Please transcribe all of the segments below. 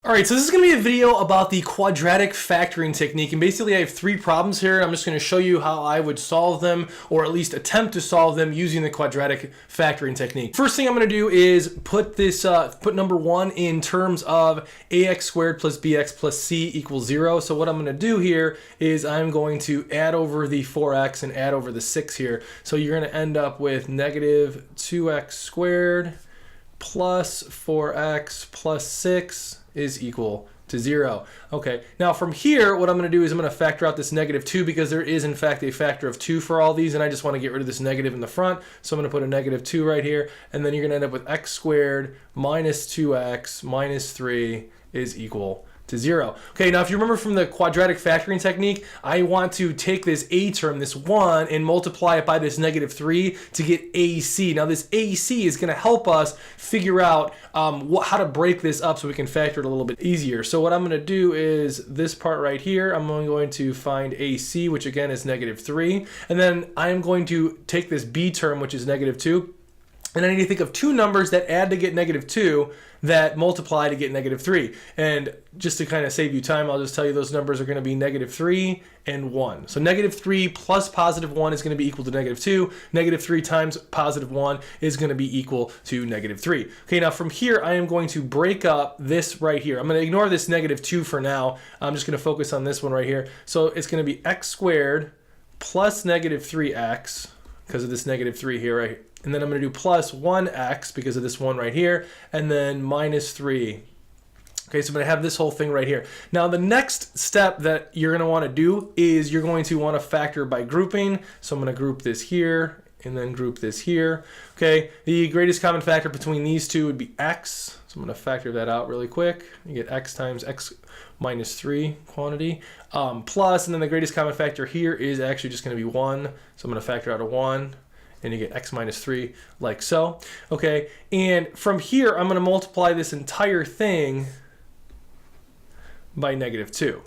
Alright, so this is going to be a video about the quadratic factoring technique, and basically I have three problems here. I'm just going to show you how I would solve them, or at least attempt to solve them using the quadratic factoring technique. First thing I'm going to do is put number one in terms of ax squared plus bx plus c equals 0. So what I'm going to do here is I'm going to add over the 4x and add over the 6 here. So you're going to end up with negative 2x squared plus 4x plus 6 is equal to 0. Okay, now from here, what I'm going to do is I'm going to factor out this negative 2 because there is in fact a factor of 2 for all these, and I just want to get rid of this negative in the front. So I'm going to put a negative 2 right here, and then you're going to end up with x squared minus 2x minus 3 is equal to 0. Okay, now if you remember from the quadratic factoring technique, I want to take this a term, this 1, and multiply it by this negative 3 to get AC. Now this AC is going to help us figure out how to break this up so we can factor it a little bit easier. So what I'm going to do is this part right here, I'm going to find AC, which again is negative 3, and then I'm going to take this b term, which is negative 2, and I need to think of two numbers that add to get negative 2 that multiply to get negative 3. And just to kind of save you time, I'll just tell you those numbers are going to be negative 3 and 1. So negative 3 plus positive 1 is going to be equal to negative 2. Negative 3 times positive 1 is going to be equal to negative 3. Okay, now from here, I am going to break up this right here. I'm going to ignore this negative 2 for now. I'm just going to focus on this one right here. So it's going to be x squared plus negative 3x because of this negative 3 here, right? And then I'm going to do plus 1x because of this 1 right here, and then minus 3. Okay, so I'm going to have this whole thing right here. Now the next step that you're going to want to do is you're going to want to factor by grouping. So I'm going to group this here and then group this here. Okay, the greatest common factor between these two would be x. So I'm going to factor that out really quick. You get x times x minus 3 quantity plus, and then the greatest common factor here is actually just going to be 1. So I'm going to factor out a 1. And you get x minus 3 like so. Okay, and from here I'm going to multiply this entire thing by negative 2.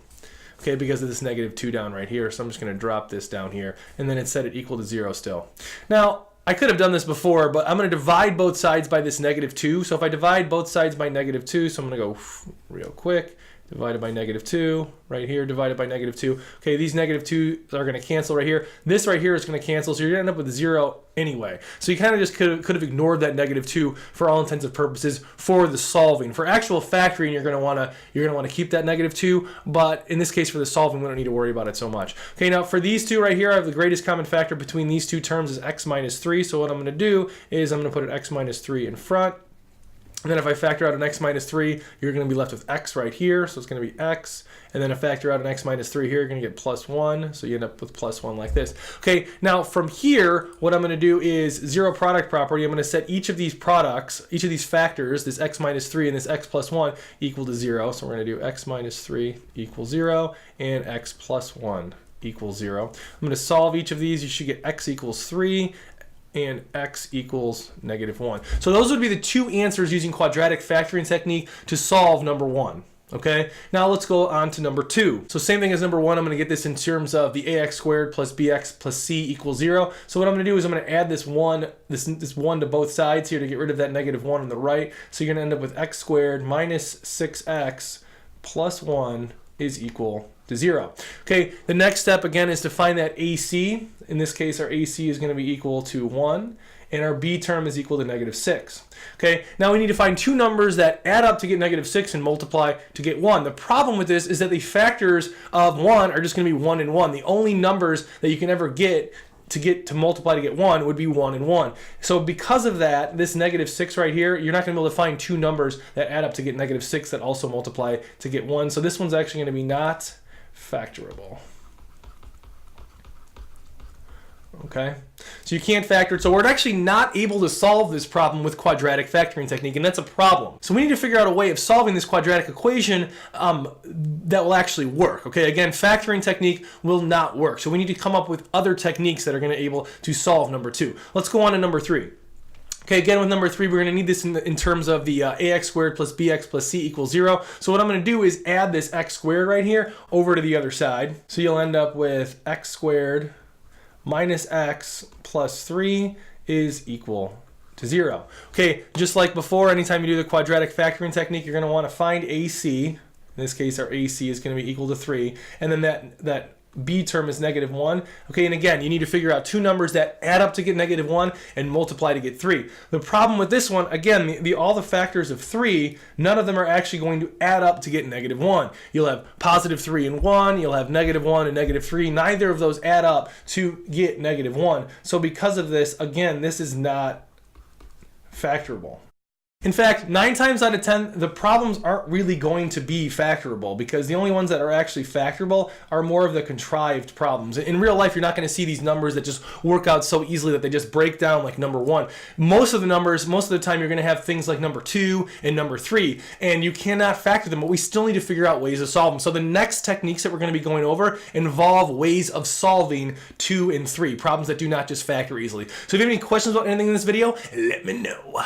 Okay, because of this negative 2 down right here. So I'm just going to drop this down here, and then it set it equal to 0 still. Now I could have done this before, but I'm going to divide both sides by this negative 2. So if I divide both sides by negative 2, so I'm going to go real quick. Divided by negative 2, right here, divided by negative 2. Okay, these negative 2 are going to cancel right here. This right here is going to cancel, so you're going to end up with 0 anyway. So you kind of just could have ignored that negative 2 for all intents and purposes for the solving. For actual factoring, you're going to want to keep that negative 2, but in this case for the solving, we don't need to worry about it so much. Okay, now for these two right here, I have the greatest common factor between these two terms is x minus 3. So what I'm going to do is I'm going to put an x minus 3 in front. And then if I factor out an x minus 3, you're going to be left with x right here. So it's going to be x. And then if I factor out an x minus 3 here, you're going to get plus 1. So you end up with plus 1 like this. Okay, now from here, what I'm going to do is zero product property. I'm going to set each of these products, each of these factors, this x minus 3 and this x plus 1 equal to 0. So we're going to do x minus 3 equals 0 and x plus 1 equals 0. I'm going to solve each of these. You should get x equals 3. And x equals negative 1. So those would be the two answers using quadratic factoring technique to solve number 1. Okay, now let's go on to number 2. So same thing as number 1, I'm going to get this in terms of the ax squared plus bx plus c equals 0. So what I'm going to do is I'm going to add this 1 to both sides here to get rid of that negative 1 on the right. So you're going to end up with x squared minus 6x plus 1 is equal to 0. Okay, the next step again is to find that AC. In this case, our AC is going to be equal to 1, and our B term is equal to negative 6. Okay, now we need to find two numbers that add up to get negative 6 and multiply to get 1. The problem with this is that the factors of 1 are just going to be 1 and 1. The only numbers that you can ever get to multiply to get 1 would be 1 and 1. So because of that, this negative 6 right here, you're not going to be able to find two numbers that add up to get negative 6 that also multiply to get 1. So this one's actually going to be not factorable. Okay, so you can't factor it. So we're actually not able to solve this problem with quadratic factoring technique, and that's a problem. So we need to figure out a way of solving this quadratic equation that will actually work. Okay, again, factoring technique will not work. So we need to come up with other techniques that are going to be able to solve number 2. Let's go on to number 3. Okay, again with number 3, we're going to need this in terms of the ax squared plus bx plus c equals 0. So what I'm going to do is add this x squared right here over to the other side. So you'll end up with x squared minus x plus 3 is equal to 0. Okay, just like before, anytime you do the quadratic factoring technique, you're going to want to find AC. In this case, our AC is going to be equal to 3. And then that B term is -1. Okay, and again, you need to figure out two numbers that add up to get -1 and multiply to get 3. The problem with this one, again, all the factors of 3, none of them are actually going to add up to get -1. You'll have +3 and 1, you'll have -1 and -3. Neither of those add up to get -1. So because of this, again, this is not factorable. In fact, 9 times out of 10, the problems aren't really going to be factorable, because the only ones that are actually factorable are more of the contrived problems. In real life, you're not going to see these numbers that just work out so easily that they just break down like number 1. Most of the numbers, most of the time, you're going to have things like number 2 and number 3, and you cannot factor them, but we still need to figure out ways to solve them. So the next techniques that we're going to be going over involve ways of solving 2 and 3, problems that do not just factor easily. So if you have any questions about anything in this video, let me know.